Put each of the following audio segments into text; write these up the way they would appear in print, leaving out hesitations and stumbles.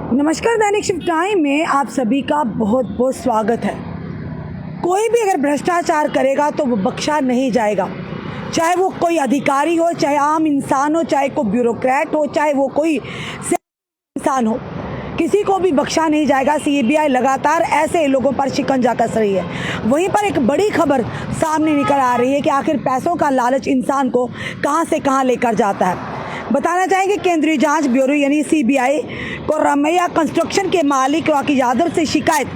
नमस्कार, दैनिक shift time में आप सभी का बहुत बहुत स्वागत है। कोई भी अगर भ्रष्टाचार करेगा तो वो बख्शा नहीं जाएगा, चाहे वो कोई अधिकारी हो, चाहे आम इंसान हो, चाहे कोई ब्यूरोक्रेट हो, चाहे वो कोई इंसान हो, किसी को भी बख्शा नहीं जाएगा। सीबीआई लगातार ऐसे लोगों पर शिकंजा कस रही है। वहीं पर एक बड़ी खबर सामने निकल आ रही है कि आखिर पैसों का लालच इंसान को कहां से कहां लेकर जाता है। बताना चाहेंगे, केंद्रीय जांच ब्यूरो यानी सीबीआई को रमैया कंस्ट्रक्शन के मालिक राकेश यादव से शिकायत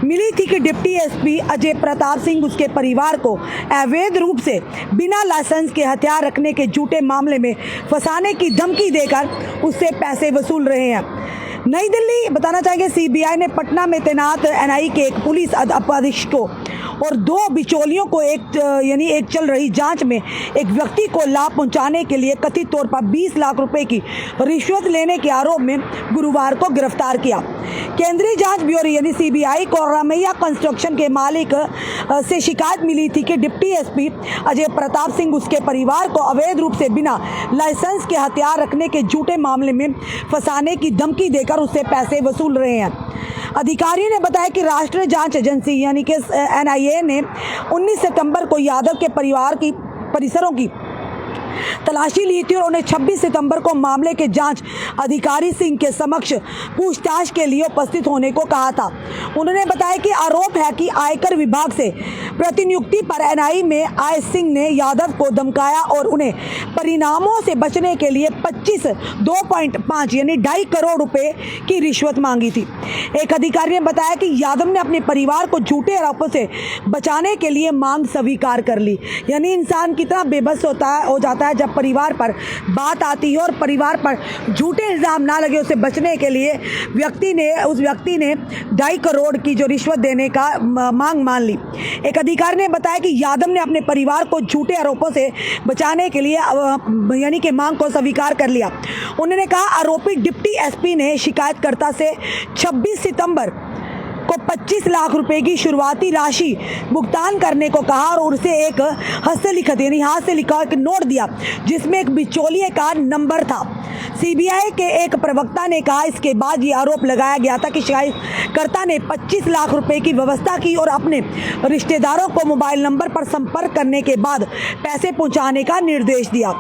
मिली थी कि डिप्टी एसपी अजय प्रताप सिंह उसके परिवार को अवैध रूप से बिना लाइसेंस के हथियार रखने के झूठे मामले में फंसाने की धमकी देकर उससे पैसे वसूल रहे हैं। नई दिल्ली बताना चाहेंगे, सीबीआई ने पटना में तैनात एनआई के एक पुलिस अधीक्षक को और 2 बिचौलियों को एक चल रही जांच में एक व्यक्ति को लाभ पहुंचाने के लिए कथित तौर पर 20 लाख रुपए की रिश्वत लेने के आरोप में गुरुवार को गिरफ्तार किया। केंद्रीय जांच ब्यूरो यानी सीबीआई को रमैया कंस्ट्रक्शन के मालिक से शिकायत मिली थी कि डिप्टी एसपी अजय प्रताप सिंह उसके परिवार को अवैध रूप से बिना लाइसेंस के हथियार रखने के झूठे मामले में फंसाने की धमकी देकर उससे पैसे वसूल रहे हैं। अधिकारियों ने बताया कि राष्ट्रीय जांच एजेंसी यानी कि एनआईए ने 19 सितंबर को यादव के परिवार की परिसरों की तलाशी ली थी और उन्हें 26 सितंबर को मामले के जांच अधिकारी सिंह के समक्ष पूछताछ के लिए उपस्थित होने को कहा था। उन्होंने बताया कि आरोप है कि आयकर विभाग से प्रतिनियुक्ति पर एनआई में आए सिंह ने यादव को धमकाया और उन्हें परिणामों से बचने के लिए 2.5 यानी 2.5 करोड़ रुपए की रिश्वत मांगी थी। एक अधिकारी ने बताया कि यादव ने अपने परिवार को झूठे आरोपों से बचाने के लिए मांग स्वीकार कर ली। यानी इंसान कितना बेबस हो जाता है जब परिवार पर बात आती है और परिवार पर झूठे इल्जाम ना लगे, उसे बचने के लिए उस व्यक्ति ने 2.5 करोड़ की जो रिश्वत देने का मांग मान ली। एक अधिकारी ने बताया कि यादव ने अपने परिवार को झूठे आरोपों से बचाने के लिए यानी कि मांग को स्वीकार कर लिया। उन्होंने कहा, आरोपी डिप्टी एसपी ने शिकायतकर्ता से 26 सितंबर को 25 लाख रुपए की शुरुआती राशि भुगतान करने को कहा और उसे एक हस्तलिखित यानी हाथ से लिखा एक नोट दिया जिसमें एक बिचौलिए का नंबर था। सीबीआई के एक प्रवक्ता ने कहा, इसके बाद ये आरोप लगाया गया था कि शिकायतकर्ता ने 25 लाख रुपए की व्यवस्था की और अपने रिश्तेदारों को मोबाइल नंबर पर संपर्क करने के बाद पैसे पहुंचाने का निर्देश दिया।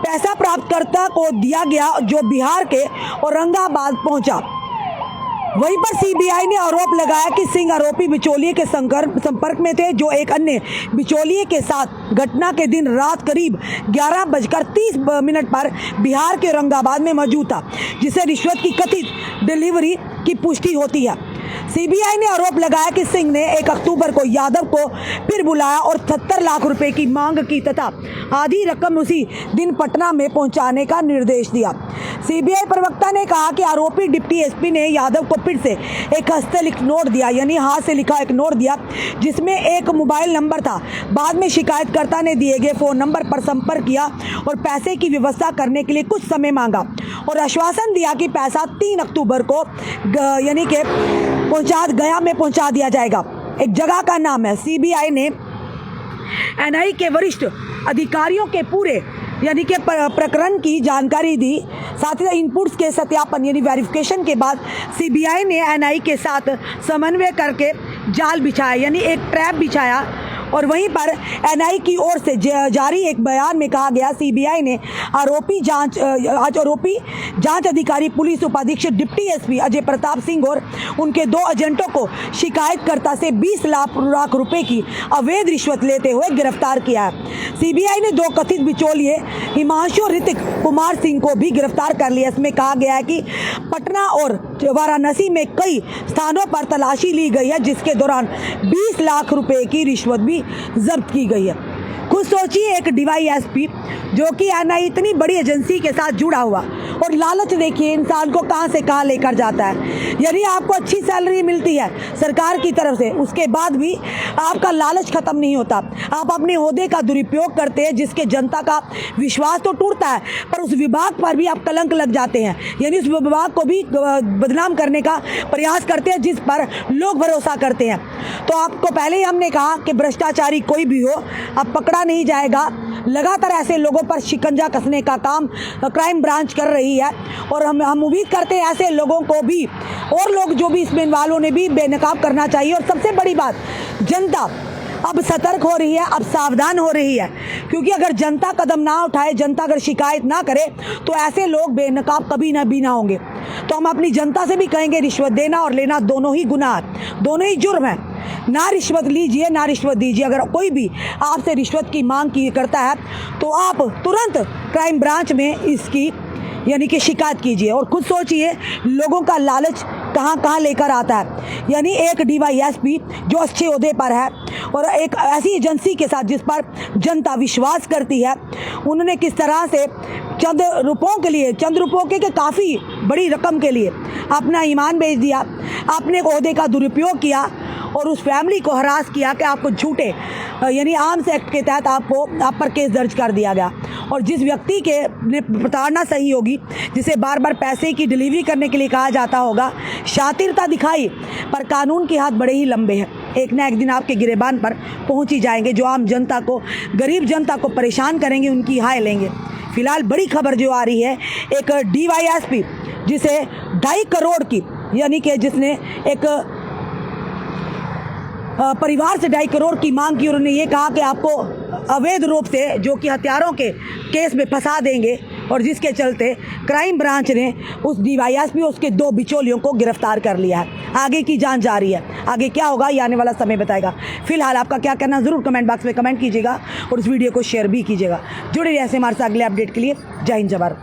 पैसा प्राप्तकर्ता को दिया गया जो बिहार के औरंगाबाद पहुंचा। वहीं पर सीबीआई ने आरोप लगाया कि सिंह आरोपी बिचौलिए के संपर्क में थे जो एक अन्य बिचौलिए के साथ घटना के दिन रात करीब 11:30 पर बिहार के औरंगाबाद में मौजूद था, जिसे रिश्वत की कथित डिलीवरी की पुष्टि होती है। सीबीआई ने आरोप लगाया कि सिंह ने 1 अक्टूबर को यादव को फिर बुलाया और 70 लाख रुपए की मांग की तथा आधी रकम उसी दिन पटना में पहुंचाने का निर्देश दिया। सीबीआई प्रवक्ता ने कहा कि आरोपी डिप्टी एसपी ने यादव को फिर से एक हस्तलिखित नोट दिया यानी हाथ से लिखा एक नोट दिया जिसमें एक मोबाइल नंबर था। बाद में शिकायतकर्ता ने दिए गए फोन नंबर पर संपर्क किया और पैसे की व्यवस्था करने के लिए कुछ समय मांगा और आश्वासन दिया कि पैसा 3 अक्टूबर को यानी कि गया में पहुंचा दिया जाएगा। एक जगह का नाम है। सीबीआई ने एनआई के वरिष्ठ अधिकारियों के पूरे यानी कि प्रकरण की जानकारी दी। साथ ही इनपुट्स के सत्यापन यानी वेरिफिकेशन के बाद सीबीआई ने एनआई के साथ समन्वय करके जाल बिछाया यानी एक ट्रैप बिछाया। और वहीं पर एनआई की ओर से जारी एक बयान में कहा गया, सीबीआई ने आरोपी जांच अधिकारी पुलिस उपाधीक्षक डिप्टी एसपी अजय प्रताप सिंह और उनके 2 एजेंटों को शिकायतकर्ता से 20 लाख रुपए की अवैध रिश्वत लेते हुए गिरफ्तार किया है। सीबीआई ने 2 कथित बिचौलिए हिमांशु और ऋतिक कुमार सिंह को भी गिरफ्तार कर लिया। इसमें कहा गया है कि पटना और वाराणसी में कई स्थानों पर तलाशी ली गई है जिसके दौरान 20 लाख रुपए की रिश्वत भी जब्त की गई है। खुद सोचिए, एक डीवाईएसपी जो कि एनआई इतनी बड़ी एजेंसी के साथ जुड़ा हुआ और लालच देखिए इंसान को कहां से कहां लेकर जाता है। यदि आपको अच्छी सैलरी मिलती है सरकार की तरफ से, उसके बाद भी आपका लालच खत्म नहीं होता। आप अपने ओहदे का दुरुपयोग करते हैं जिसके जनता का विश्वास तो टूटता है पर उस विभाग पर भी आप कलंक लग जाते हैं यानी उस विभाग को भी बदनाम करने का प्रयास करते हैं जिस पर लोग भरोसा करते हैं। तो आपको पहले ही हमने कहा कि भ्रष्टाचारी कोई भी हो अब पकड़ा नहीं जाएगा, लगातार ऐसे लोगों पर शिकंजा कसने का काम क्राइम ब्रांच कर रही है। और हम उम्मीद करते हैं ऐसे लोगों को भी और लोग जो भी इसमें इन्वॉल्व होने भी बेनकाब करना चाहिए। और सबसे बड़ी बात, जनता अब सतर्क हो रही है, अब सावधान हो रही है, क्योंकि अगर जनता कदम ना उठाए, जनता अगर शिकायत ना करे तो ऐसे लोग बेनकाब कभी ना भी ना होंगे। तो हम अपनी जनता से भी कहेंगे, रिश्वत देना और लेना दोनों ही गुनाह है, दोनों ही जुर्म है। ना रिश्वत लीजिए, ना रिश्वत दीजिए। अगर कोई भी आपसे रिश्वत की मांग की करता है तो आप तुरंत क्राइम ब्रांच में इसकी यानी कि शिकायत कीजिए। और खुद सोचिए लोगों का लालच कहाँ कहाँ लेकर आता है। यानी एक DYSP जो अच्छे ओहदे पर है और एक ऐसी एजेंसी के साथ जिस पर जनता विश्वास करती है, उन्होंने किस तरह से चंद रुपयों के काफ़ी बड़ी रकम के लिए अपना ईमान बेच दिया, अपने ओहदे का दुरुपयोग किया और उस फैमिली को हरास किया कि आपको झूठे यानी आर्म्स एक्ट के तहत आप पर केस दर्ज कर दिया गया। और जिस व्यक्ति के ने प्रताड़ना सही होगी, जिसे बार बार पैसे की डिलीवरी करने के लिए कहा जाता होगा, शातिरता दिखाई, पर कानून के हाथ बड़े ही लंबे हैं। एक ना एक दिन आपके गिरेबान पर पहुंच ही जाएंगे। जो आम जनता को, गरीब जनता को परेशान करेंगे, उनकी हाय लेंगे। फिलहाल बड़ी खबर जो आ रही है, एक DYSP जिसे 2.5 करोड़ की यानी कि जिसने एक परिवार से 2.5 करोड़ की मांग की, उन्होंने ये कहा कि आपको अवैध रूप से जो कि हथियारों के केस में फंसा देंगे, और जिसके चलते क्राइम ब्रांच ने उस DYSP और उसके 2 बिचौलियों को गिरफ्तार कर लिया है। आगे की जांच जारी है, आगे क्या होगा ये आने वाला समय बताएगा। फिलहाल आपका क्या कहना ज़रूर कमेंट बॉक्स में कमेंट कीजिएगा और इस वीडियो को शेयर भी कीजिएगा। जुड़े रहिए ऐसे हमारे साथ अगले अपडेट के लिए। जय हिंद, जय भारत।